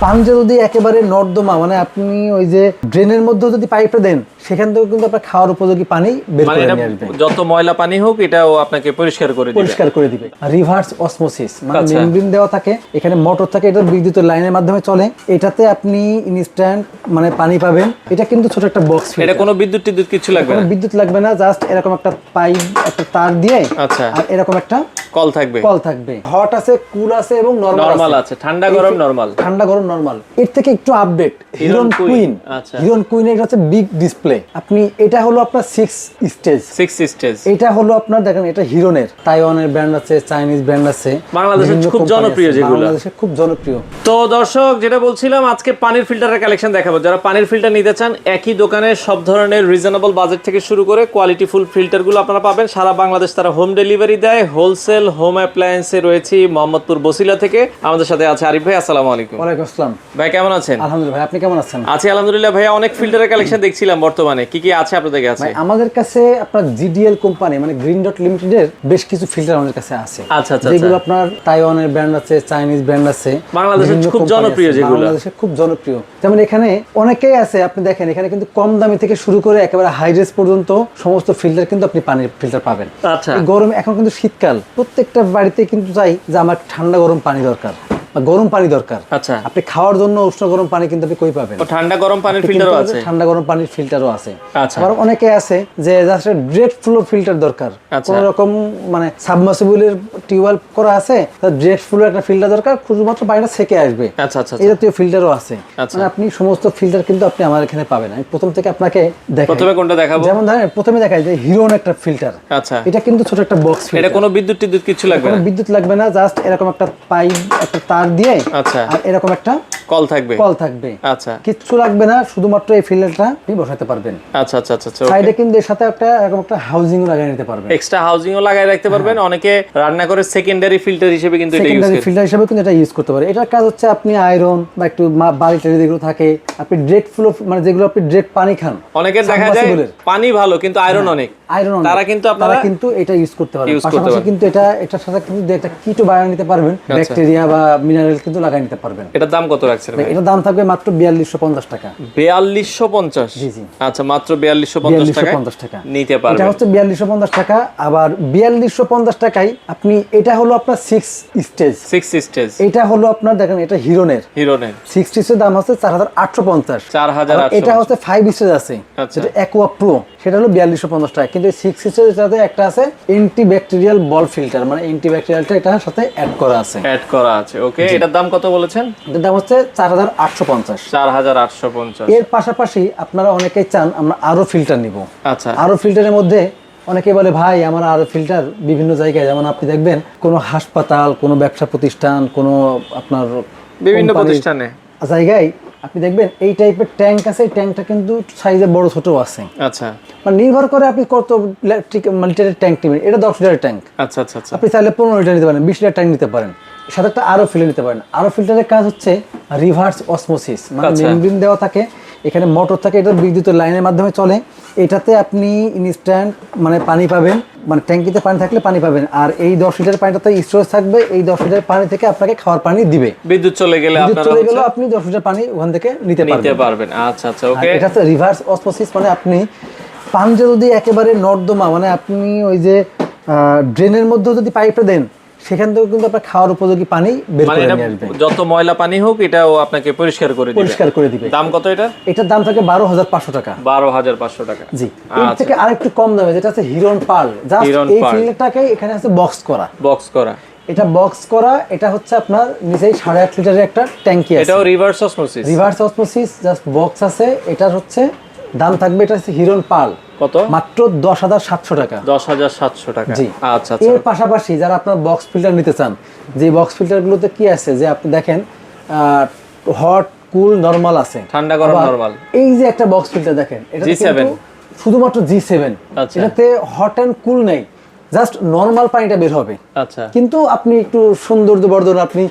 পাঞ্জা যদি একেবারে নর্দমা মানে আপনি ওই যে ড্রেনের মধ্যে যদি পাইপটা দেন সেখান থেকে কিন্তু আপনার খাওয়ার উপযোগী পানি বের করে নিয়ে আসবে। যত ময়লা পানি হোক এটাও আপনাকে পরিষ্কার করে দিবে। রিভার্স অসমোসিস মানে মেমব্রেন দেওয়া থাকে, এখানে মোটর থাকে, এটা বিদ্যুতের লাইনের মাধ্যমে চলে। এটাতে আপনি ইনস্ট্যান্ট মানে পানি পাবেন। এটা কিন্তু ছোট একটা বক্স, এটা কোনো বিদ্যুৎ কিছু লাগবে না, কোনো বিদ্যুৎ লাগবে না, জাস্ট এরকম একটা পাইপ একটা তার দিয়ে আচ্ছা আর এরকম একটা কল থাকবে। হট আছে, কুল আছে এবং নরমাল আছে, ঠান্ডা গরম নরমাল। এর থেকে একটু আপডেট হিরন কুইন। আচ্ছা, হিরন কুইন এটা হচ্ছে বিগ ডিসপ্লে। আপনি এটা হলো আপনার 6 স্টেজ। এটা হলো আপনার দেখেন, এটা হিরনের তাইওয়ানের ব্র্যান্ড আছে, চাইনিজ ব্র্যান্ড আছে, বাংলাদেশে খুব জনপ্রিয়, যেগুলো বাংলাদেশে খুব জনপ্রিয়। তো দর্শক, যেটা বলছিলাম, আজকে পানির ফিল্টারের কালেকশন দেখাবো। যারা পানির ফিল্টার নিতে চান, একই দোকানে সব ধরনের রিজনেবল বাজেট থেকে শুরু করে কোয়ালিটি ফুল ফিল্টারগুলো আপনারা পাবেন। সারা বাংলাদেশ তারা হোম ডেলিভারি দেয়। হোলসেল হোম অ্যাপ্লায়েন্সে রয়েছে মোহাম্মদপুর বসিলা থেকে। আমাদের সাথে আছে আরিফ ভাই। আসসালামু আলাইকুম। ওয়ালাইকুম আসসালাম ভাই, কেমন আছেন? আলহামদুলিল্লাহ ভাই, আপনি কেমন আছেন? আছি আলহামদুলিল্লাহ ভাইয়া। অনেক ফিল্টারের কালেকশন দেখছিলাম বর্তমানে, কি কি আছে আপনাদের কাছে? আমাদের কাছে আপনার জিডিএল কোম্পানি মানে গ্রিন ডট লিমিটেডের বেশ কিছু ফিল্টার আমাদের কাছে আছে। আচ্ছা, যেগুলো আপনার তাইওয়ানের ব্র্যান্ড আছে, চাইনিজ ব্র্যান্ড আছে, বাংলাদেশে খুব জনপ্রিয়, যেগুলো বাংলাদেশে খুব জনপ্রিয়। যেমন এখানে অনেকেই আছে, আপনি দেখেন এখানে কিন্তু কম দামি থেকে শুরু করে একেবারে হাই রেঞ্জ পর্যন্ত সমস্ত ফিল্টার কিন্তু আপনি পানির ফিল্টার পাবেন। আচ্ছা, গরম এখন কিন্তু শীতকাল, প্রত্যেকটা বাড়িতে কিন্তু চাই যে আমার ঠান্ডা গরম পানি দরকার, গরম পানি দরকার। আচ্ছা, আপনি খাওয়ার জন্য উষ্ণ গরম পানি কিন্তু আপনি কই পাবেন? ঠান্ডা গরম পানির ফিল্টারও আছে, ঠান্ডা গরম পানির ফিল্টারও আছে। আচ্ছা, আবার অনেকে আছে যে জাস্ট ডিরেক্ট ফ্লো ফিল্টার দরকার, কোন রকম মানে সাবমার্সিবলের টিউবওয়েল করা আছে, তার ডিরেক্ট ফ্লো একটা ফিল্টার দরকার, শুধুমাত্র পানিটা সেকে আসবে। আচ্ছা আচ্ছা, এই জাতীয় ফিল্টারও আছে। মানে আপনি সমস্ত ফিল্টার কিন্তু আপনি আমার এখানে পাবেন। আমি প্রথম থেকে আপনাকে দেখাই। প্রথমে কোনটা দেখাবো? যেমন ধরেন প্রথমে দেখাই যে হিরন একটা ফিল্টার। আচ্ছা, এটা কিন্তু ছোট একটা বক্স ফিল্টার, এটা কোনো বিদ্যুৎ কিছু লাগবে না, কোনো বিদ্যুৎ লাগবে না, জাস্ট এরকম একটা পাইপ একটা তার দিয়ে আচ্ছা আর এরকম একটা কল থাকবে। আচ্ছা, কিচ্ছু লাগবে না, শুধুমাত্র এই ফিল্টারটা আপনি বসাতে পারবেন। আচ্ছা আচ্ছা আচ্ছা। সাইডে কিন্তু এর সাথে একটা এরকম একটা হাউজিংও লাগিয়ে নিতে পারবেন, এক্সট্রা হাউজিংও লাগাই রাখতে পারবেন। অনেকে রান্না করে সেকেন্ডারি ফিল্টার হিসেবে কিন্তু এটা ইউজ সেকেন্ডারি করে, ফিল্টার হিসেবে কিন্তু এটা ইউজ করতে পারেন। এটার কাজ হচ্ছে আপনি আয়রন বা একটু বালি টালি যেগুলো থাকে, আপনি ডিরেক্ট ফ্লো মানে যেগুলো আপনি ডিরেক্ট পানি খান, অনেকের দেখা যায় পানি ভালো কিন্তু আয়রন অনেক, তারা কিন্তু এটা ইউজ করতে পারবেন। পাশাপাশি কিন্তু এটার সাথে কিন্তু একটা কিটো বায়ো নিতে পারবেন, ব্যাকটেরিয়া বা মিনারেল কিন্তু লাগাই নিতে পারবেন। এটার দাম কত রাখছেন ভাই? এটার দাম থাকবে মাত্র 4250 টাকা। 4250? জি জি, আচ্ছা, মাত্র 4250 টাকা নিতে পারবেন। এটা হচ্ছে 4250 টাকা। আবার 4250 টাকায় আপনি, এটা হলো আপনার 6 স্টেজ। এটা হলো আপনার দেখেন, এটা হিরনের 6 স্টেজের দাম হচ্ছে 4850। 4850। এটা হচ্ছে 5 স্টেজ আছে, যেটা অ্যাকোয়া প্রো, সেটা হলো 4250 টাকা। কিন্তু 6 স্টেজের সাথে একটা আছে অ্যান্টিব্যাকটেরিয়াল বল ফিল্টার, মানে অ্যান্টিব্যাকটেরিয়ালটা এটার সাথে অ্যাড করা আছে। ওকে, এটার দাম কত বলেছেন? এটার দাম হচ্ছে 4850। 4850। এর পাশাপাশি আপনারা অনেকেই চান আমরা আরো ফিল্টার নিব। আচ্ছা, আরো ফিল্টারের মধ্যে অনেকে বলে ভাই আমার আরো ফিল্টার বিভিন্ন জায়গায়, যেমন আপনি দেখবেন কোনো হাসপাতাল, কোনো ব্যবসা প্রতিষ্ঠান, কোনো আপনার বিভিন্ন প্রতিষ্ঠানে জায়গায় আপনি দেখবেন এই টাইপের ট্যাঙ্ক আছে। এই ট্যাঙ্কটা কিন্তু সাইজে বড় ছোট আছে। আচ্ছা, মানে নির্ভর করে আপনি কত লিটারের ট্যাঙ্ক নেবেন। এটা 10 লিটারের ট্যাঙ্ক, আচ্ছা আচ্ছা আচ্ছা। আপনি চাইলে 15 লিটার নিতে পারেন, 20 লিটার ট্যাঙ্ক নিতে পারেন, সাথে একটা আরো ফিল্টার নিতে পারেন। আরো ফিল্টারের কাজ হচ্ছে রিভার্স অসমোসিস, মানে মেমব্রেন দেওয়া থাকে, এখানে মোটর থাকে, এটা বিদ্যুতের লাইনের মাধ্যমে চলে। এটাতে আপনি ইনস্ট্যান্ট মানে পানি পাবেন, মানে ট্যাঙ্কিতে পানি থাকলে পানি পাবেন। আর এই 10 লিটার পানিটাতে স্টোরেজ থাকবে, এই 10 লিটার পানি থেকে আপনাকে খাওয়ার পানি দিবে। বিদ্যুৎ চলে গেলে আপনি 10 লিটার পানি ওখান থেকে নিতে পারবেন। আচ্ছা আচ্ছা, ওকে। এটা হচ্ছে রিভার্স অসমোসিস, মানে আপনি পাঞ্জা যদি একেবারে নর্দমা মানে আপনি ওই যে ড্রেনের মধ্যে যদি পাইপটা দেন সেখান থেকে কিন্তু আপনার খাওয়ার উপযোগী পানি বের করে নিয়ে আসবে। যত ময়লা পানি হোক এটাও আপনাকে পরিষ্কার করে দিবে। দাম কত এটা? এটার দাম থাকে 12500 টাকা। 12500 টাকা। জি, এর থেকে আরেকটু কম দামে যেটা আছে হিরন পার্ল। জাস্ট এই ফিল্টারটাকে এখানে আছে বক্স করা। এটা বক্স করা, এটা হচ্ছে আপনার নিচেই 8.5 লিটারের একটা ট্যাঙ্কি আছে। এটাও রিভার্স অসমোসিস, জাস্ট বক্স আছে। এটার হচ্ছে দাম থাকবে, এটা হচ্ছে হিরন পার্ল, কত? মাত্র 10700 টাকা। 10700 টাকা। জি, আচ্ছা আচ্ছা। এর পাশাপাশি যারা আপনার বক্স ফিল্টার নিতে চান, যে বক্স ফিল্টারগুলোতে কি আছে যে আপনি দেখেন হট, কুল, নরমাল আছে, ঠান্ডা গরম নরমাল। এই যে একটা বক্স ফিল্টার দেখেন, এটা কিন্তু শুধুমাত্র G7। এটাতে হট এন্ড কুল নেই, জাস্ট নরমাল পানিটা বের হবে। আচ্ছা, কিন্তু আপনি একটু সৌন্দর্য বর্ধন, আপনি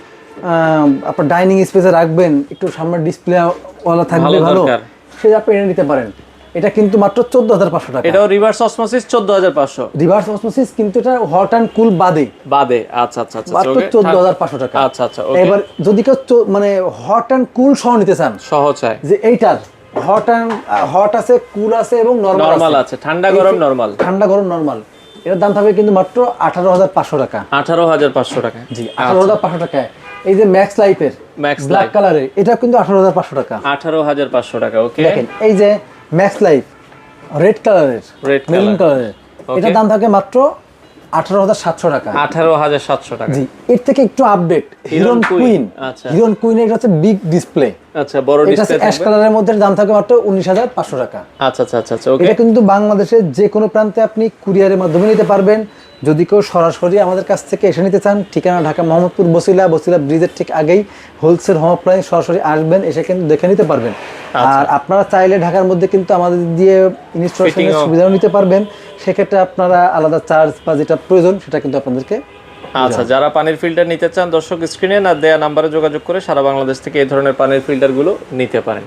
আপনার ডাইনিং স্পেসে রাখবেন, একটু সামনে ডিসপ্লে ওয়ালা থাকবে ভালো, সেটা আপনি এনে নিতে পারেন। এটা কিন্তু মাত্র 14,500 টাকা। এটাও রিভার্স অসমোসিস 14,500 রিভার্স অসমোসিস, কিন্তু এটা হট অ্যান্ড কুল বাদে বাদে। আচ্ছা আচ্ছা আচ্ছা মাত্র 14,500 টাকা। আচ্ছা আচ্ছা ওকে। এবার যদি কেউ মানে হট অ্যান্ড কুল সহ নিতে চান, সহজ হয় যে এইটার হট আছে, কুল আছে এবং নরমাল আছে, ঠান্ডা গরম নরমাল, ঠান্ডা গরম নরমাল, এটার দাম থাকবে কিন্তু মাত্র 18,500 টাকা। 18,500 টাকা। জি 18,500 টাকায়। এই যে ম্যাক্স লাইফের ম্যাক্স ব্ল্যাক কালারের, এটা কিন্তু 18,500 টাকা। 18,500 টাকা ওকে। দেখেন এই যে ম্যাক্স লাইফ রেড কালারের, রেড মেরুন কালারের, Okay. এটার দাম থাকে মাত্র 18,700 টাকা। 18,700 টাকা। জি এর থেকে একটু আপডেট হিরন কুইন। আচ্ছা হিরন কুইনের এটা হচ্ছে বিগ ডিসপ্লে, আচ্ছা বড় এটা ডিসপ্লে অ্যাশ থাকবে। কালারের মধ্যে দাম থাকে মাত্র 19,500 টাকা। আচ্ছা আচ্ছা আচ্ছা আচ্ছা ওকে। এটা কিন্তু বাংলাদেশের যে কোনো প্রান্তে আপনি কুরিয়ারের মাধ্যমে নিতে পারবেন। যদি কেউ সরাসরি আমাদের কাছ থেকে এসে নিতে চান, ঠিকানা ঢাকা মোহাম্মদপুর বসিলা ব্রিজের ঠিক আগেই হোলসেল হোম অ্যাপ্লায়েন্স, সরাসরি আসবেন, এসে কিন্তু দেখে নিতে পারবেন। আর আপনারা চাইলে ঢাকার মধ্যে কিন্তু আমাদের দিয়ে ইনস্টলেশনের সুবিধাও নিতে পারবেন। সেক্ষেত্রে আপনারা আলাদা চার্জ বা যেটা প্রয়োজন সেটা কিন্তু আপনাদেরকে। আচ্ছা যারা পানির ফিল্টার নিতে চান দর্শক স্ক্রিনে না দেয়া নাম্বারে যোগাযোগ করে সারা বাংলাদেশ থেকে এই ধরনের পানির ফিল্টারগুলো নিতে পারেন।